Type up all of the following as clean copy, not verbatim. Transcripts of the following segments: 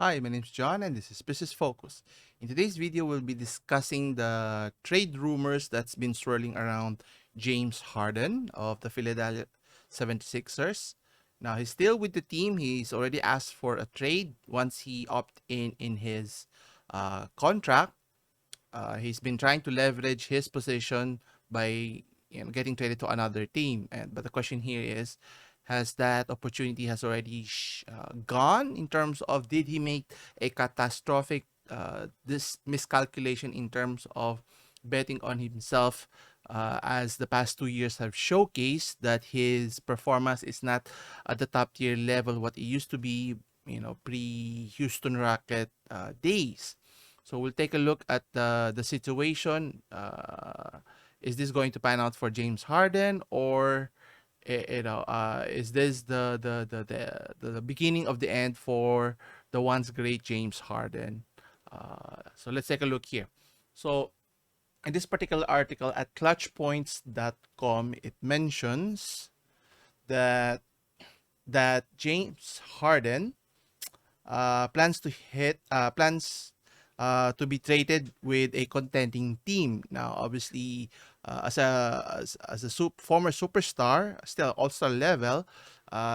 Hi, my name is John and this is Business Focus. In today's video, we'll be discussing the trade rumors that's been swirling around James Harden of the Philadelphia 76ers. Now, he's still with the team. He's already asked for a trade once he opted in his contract. He's been trying to leverage his position by getting traded to another team. But the question here is, has that opportunity has already gone in terms of did he make a catastrophic this miscalculation in terms of betting on himself, as the past 2 years have showcased that his performance is not at the top tier level what it used to be, pre Houston Rocket days. So we'll take a look at the situation. Is this going to pan out for James Harden, or is this the beginning of the end for the once great James Harden? So let's take a look here. So in this particular article at clutchpoints.com, it mentions that James Harden plans to be traded with a contending team. Now, obviously, as a former superstar, still all-star level,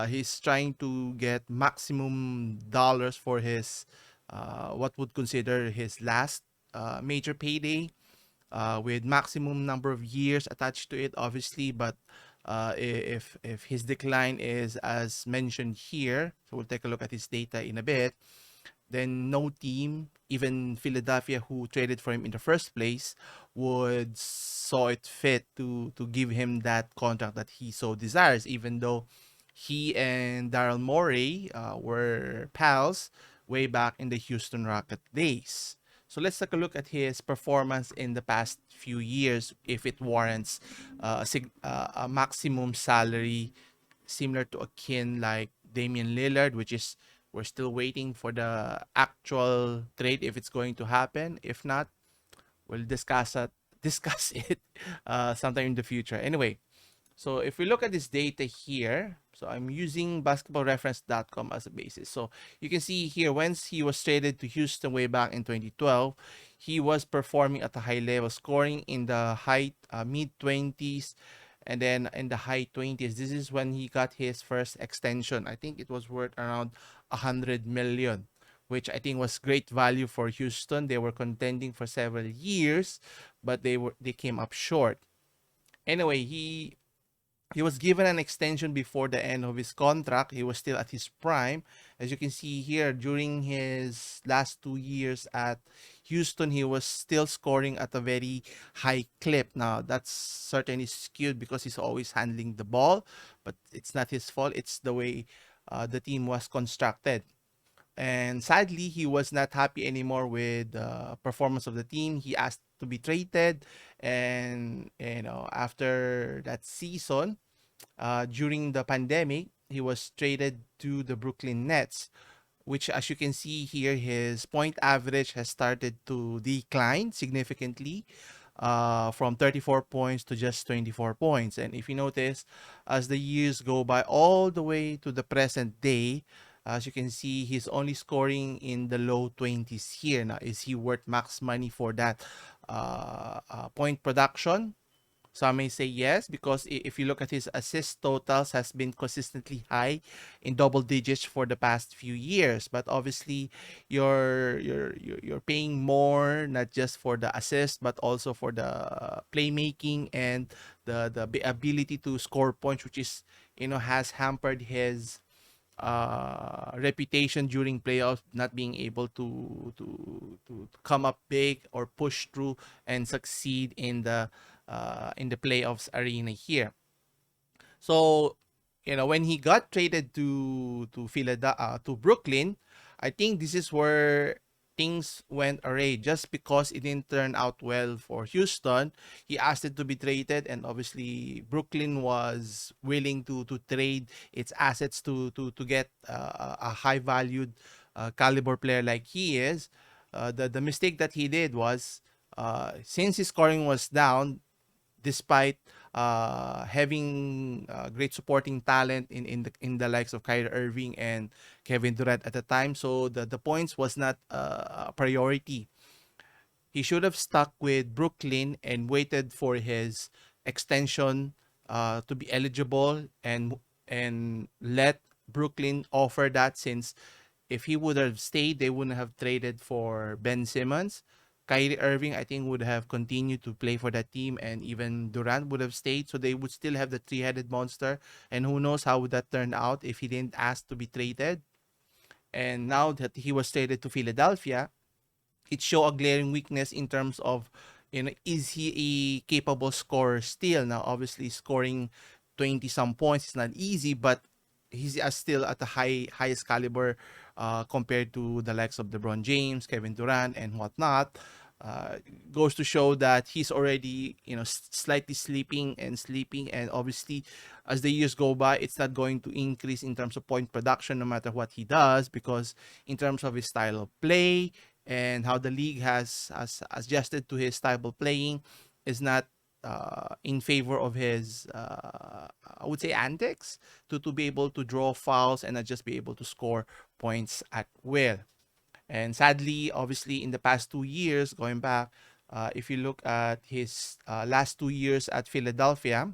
he's trying to get maximum dollars for his what would consider his last major payday, with maximum number of years attached to it, obviously. But if his decline is as mentioned here, so we'll take a look at his data in a bit, then no team, even Philadelphia, who traded for him in the first place, would saw it fit to give him that contract that he so desires, even though he and Daryl Morey were pals way back in the Houston Rocket days. So let's take a look at his performance in the past few years, if it warrants a maximum salary similar to a kin like Damian Lillard, which is we're still waiting for the actual trade if it's going to happen. If not, we'll discuss it sometime in the future. Anyway, so if we look at this data here, so I'm using basketballreference.com as a basis. So you can see here, once he was traded to Houston way back in 2012, he was performing at a high level, scoring in the high mid 20s and then in the high 20s. This is when he got his first extension. I think it was worth around 100 million, which I think was great value for Houston. They were contending for several years, but they came up short. Anyway, he was given an extension before the end of his contract. He was still at his prime. As you can see here, during his last 2 years at Houston, he was still scoring at a very high clip. Now, that's certainly skewed because he's always handling the ball, but it's not his fault. It's the way the team was constructed. And sadly, he was not happy anymore with the performance of the team. He asked to be traded, and after that season, during the pandemic, he was traded to the Brooklyn Nets, which, as you can see here, his point average has started to decline significantly, from 34 points to just 24 points. And if you notice, as the years go by all the way to the present day, as you can see, he's only scoring in the low 20s here. Now, is he worth max money for that point production? Some may say yes, because if you look at his assist totals, has been consistently high in double digits for the past few years. But obviously, you're paying more, not just for the assist but also for the playmaking and the ability to score points, which is has hampered his reputation during playoffs, not being able to come up big or push through and succeed in the playoffs arena here. So, when he got traded to Philadelphia, to Brooklyn, I think this is where things went awry. Just because it didn't turn out well for Houston, he asked it to be traded, and obviously Brooklyn was willing to trade its assets to get a high valued caliber player like he is. The mistake that he did was, since his scoring was down, despite having great supporting talent in the likes of Kyrie Irving and Kevin Durant at the time. So the points was not a priority. He should have stuck with Brooklyn and waited for his extension to be eligible, and let Brooklyn offer that, since if he would have stayed, they wouldn't have traded for Ben Simmons. Kyrie Irving, I think, would have continued to play for that team, and even Durant would have stayed. So they would still have the three-headed monster. And who knows how would that turn out if he didn't ask to be traded. And now that he was traded to Philadelphia, it show a glaring weakness in terms of, is he a capable scorer still? Now obviously scoring 20 some points is not easy, but he's still at the highest caliber compared to the likes of LeBron James, Kevin Durant, and whatnot. uh, Goes to show that he's already, slightly sleeping, and obviously as the years go by, it's not going to increase in terms of point production no matter what he does, because in terms of his style of play and how the league has adjusted to his style of playing is not in favor of his, I would say, antics to be able to draw fouls and not just be able to score points at will. And sadly, obviously, in the past 2 years, going back, if you look at his last 2 years at Philadelphia,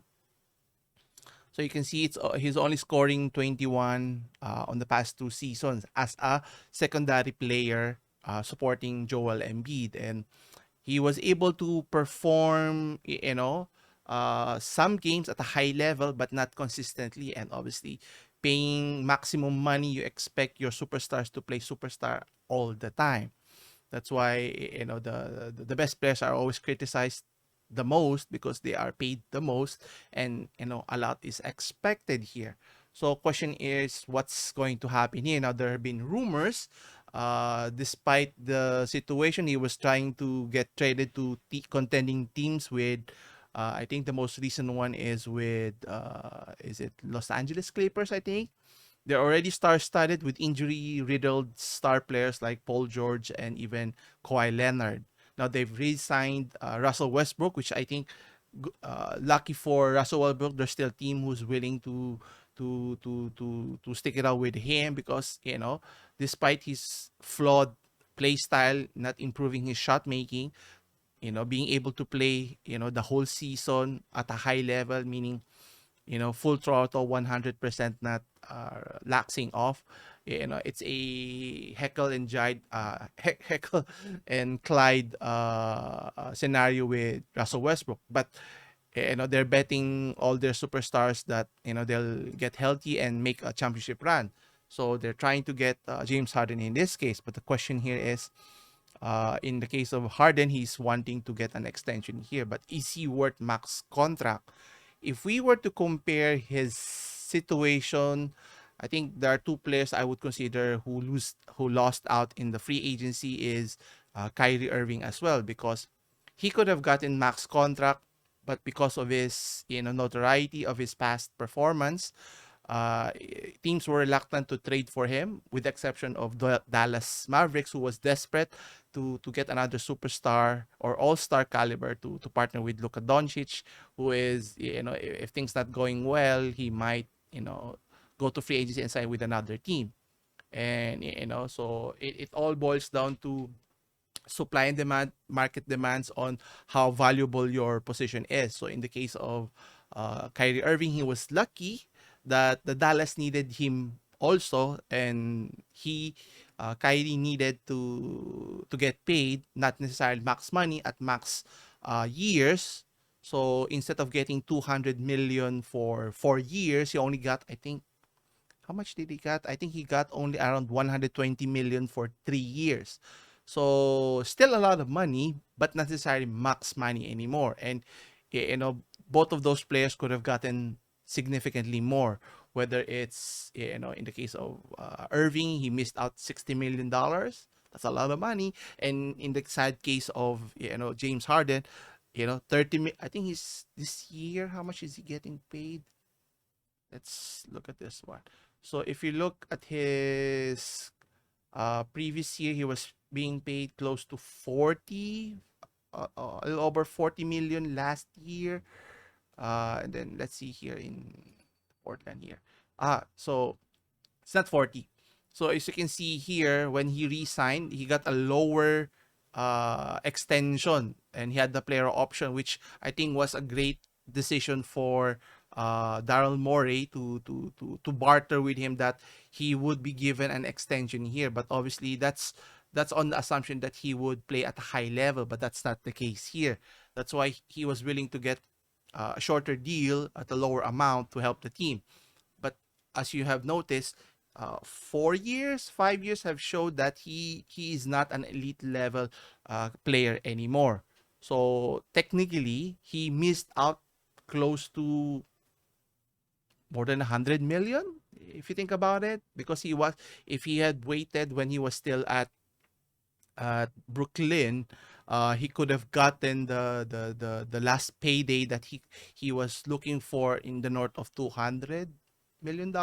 so you can see he's only scoring 21 on the past 2 seasons as a secondary player supporting Joel Embiid, and he was able to perform, some games at a high level, but not consistently. And obviously, paying maximum money, you expect your superstars to play superstar all the time. That's why, the best players are always criticized the most, because they are paid the most, and a lot is expected here. So question is, what's going to happen here? Now there have been rumors, despite the situation, he was trying to get traded to contending teams with, I think the most recent one is with, is it Los Angeles Clippers, I think. They're already star-studded with injury-riddled star players like Paul George and even Kawhi Leonard. Now they've re-signed Russell Westbrook, which I think, lucky for Russell Westbrook, there's still a team who's willing to stick it out with him, because despite his flawed play style, not improving his shot making, being able to play the whole season at a high level, meaning full throttle, 100%, not laxing off. It's a Heckle and Jide, Heckle and Clyde scenario with Russell Westbrook. But they're betting all their superstars that they'll get healthy and make a championship run. So they're trying to get James Harden in this case. But the question here is, in the case of Harden, he's wanting to get an extension here. But is he worth max contract? If we were to compare his situation, I think there are two players I would consider who lost out in the free agency is Kyrie Irving as well, because he could have gotten max contract, but because of his notoriety of his past performance, uh, teams were reluctant to trade for him, with the exception of the Dallas Mavericks, who was desperate to get another superstar or all-star caliber to partner with Luka Doncic, who is, if things not going well, he might, go to free agency and sign with another team. And, so it all boils down to supply and demand, market demands on how valuable your position is. So in the case of Kyrie Irving, he was lucky that the Dallas needed him also, and Kyrie needed to get paid, not necessarily max money at max years. So instead of getting 200 million for 4 years, he only got, I think, how much did he got? I think he got only around 120 million for 3 years. So still a lot of money, but not necessarily max money anymore. And both of those players could have gotten significantly more. Whether it's in the case of Irving, he missed out $60 million. That's a lot of money. And in the sad case of James Harden, 30. I think he's this year. How much is he getting paid? Let's look at this one. So if you look at his previous year, he was being paid close to 40, a little over 40 million last year. And then let's see here in Portland here. So it's not 40. So as you can see here, when he re-signed, he got a lower extension and he had the player option, which I think was a great decision for Daryl Morey to barter with him that he would be given an extension here. But obviously that's on the assumption that he would play at a high level, but that's not the case here. That's why he was willing to get a shorter deal at a lower amount to help the team. But as you have noticed, 4 years, 5 years have showed that he is not an elite level player anymore. So technically, he missed out close to more than 100 million, if you think about it, because if he had waited when he was still at Brooklyn, he could have gotten the last payday that he was looking for in the north of $200 million,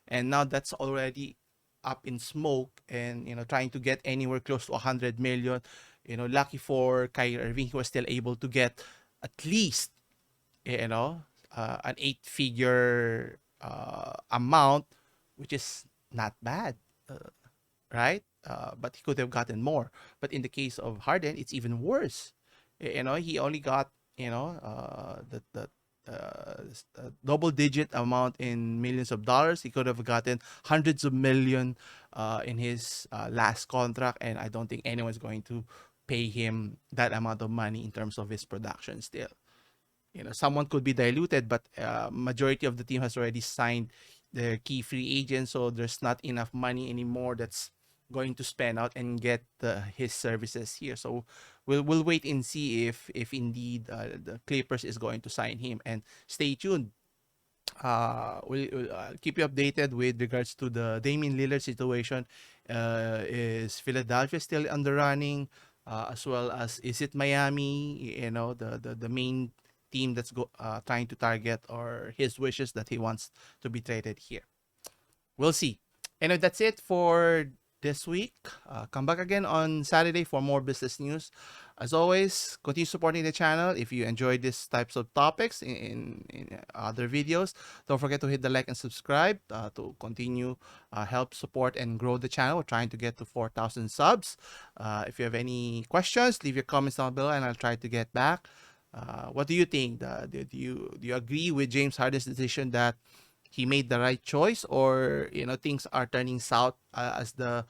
and now that's already up in smoke, and trying to get anywhere close to 100 million. Lucky for Kyrie Irving, he was still able to get at least an eight-figure amount, which is not bad. Right? But he could have gotten more. But in the case of Harden, it's even worse. He only got double-digit amount in millions of dollars. He could have gotten hundreds of million in his last contract, and I don't think anyone's going to pay him that amount of money in terms of his production still. Someone could be diluted, but majority of the team has already signed their key free agents, so there's not enough money anymore that's going to spend out and get his services here. So we'll wait and see if indeed the Clippers is going to sign him, and stay tuned. We'll keep you updated with regards to the Damian Lillard situation. Is Philadelphia still on the running? As well as, is it Miami? The main team that's trying to target, or his wishes that he wants to be traded here. We'll see. Anyway, that's it for this week. Come back again on Saturday for more business news. As always, continue supporting the channel. If you enjoy these types of topics in other videos, don't forget to hit the like and subscribe to continue help support and grow the channel. We're trying to get to 4,000 subs. If you have any questions, leave your comments down below and I'll try to get back. What do you think? Do you agree with James Harden's decision that he made the right choice, or things are turning south as the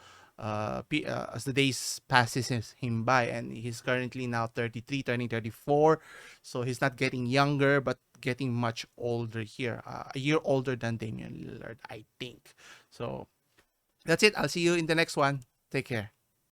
days passes him by, and he's currently now 33, turning 34, so he's not getting younger but getting much older here, a year older than Damian Lillard, I think. So that's it. I'll see you in the next one. Take care.